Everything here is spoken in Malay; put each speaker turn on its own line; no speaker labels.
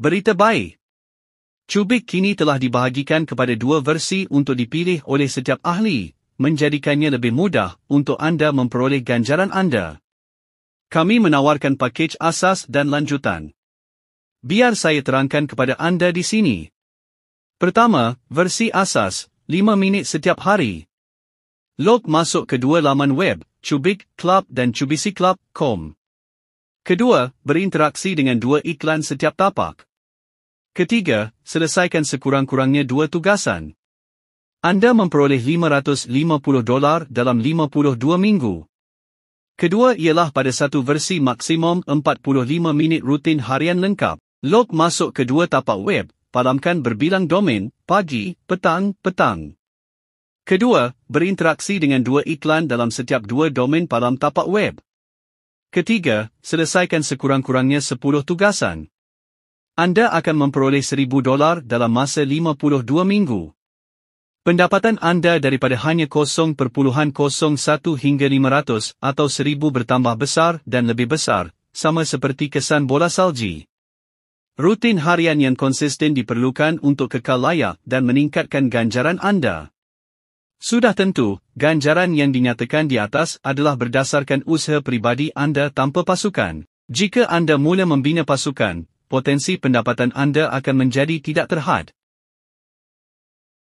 Berita baik. Cubik kini telah dibahagikan kepada dua versi untuk dipilih oleh setiap ahli, menjadikannya lebih mudah untuk anda memperoleh ganjaran anda. Kami menawarkan pakej asas dan lanjutan. Biar saya terangkan kepada anda di sini. Pertama, versi asas, 5 minit setiap hari. Log masuk kedua laman web, Cubik Club dan cubiciclub.com. Kedua, berinteraksi dengan 2 iklan setiap tapak. Ketiga, selesaikan sekurang-kurangnya 2 tugasan. Anda memperoleh $550 dalam 52 minggu. Kedua ialah pada satu versi maksimum 45 minit rutin harian lengkap. Log masuk kedua tapak web, padamkan berbilang domain, pagi, petang, petang. Kedua, berinteraksi dengan 2 iklan dalam setiap 2 domain padam tapak web. Ketiga, selesaikan sekurang-kurangnya 10 tugasan. Anda akan memperoleh $1,000 dalam masa 52 minggu. Pendapatan anda daripada hanya 0.01 hingga 500 atau 1000 bertambah besar dan lebih besar, sama seperti kesan bola salji. Rutin harian yang konsisten diperlukan untuk kekal layak dan meningkatkan ganjaran anda. Sudah tentu, ganjaran yang dinyatakan di atas adalah berdasarkan usaha pribadi anda tanpa pasukan. Jika anda mula membina pasukan, potensi pendapatan anda akan menjadi tidak terhad.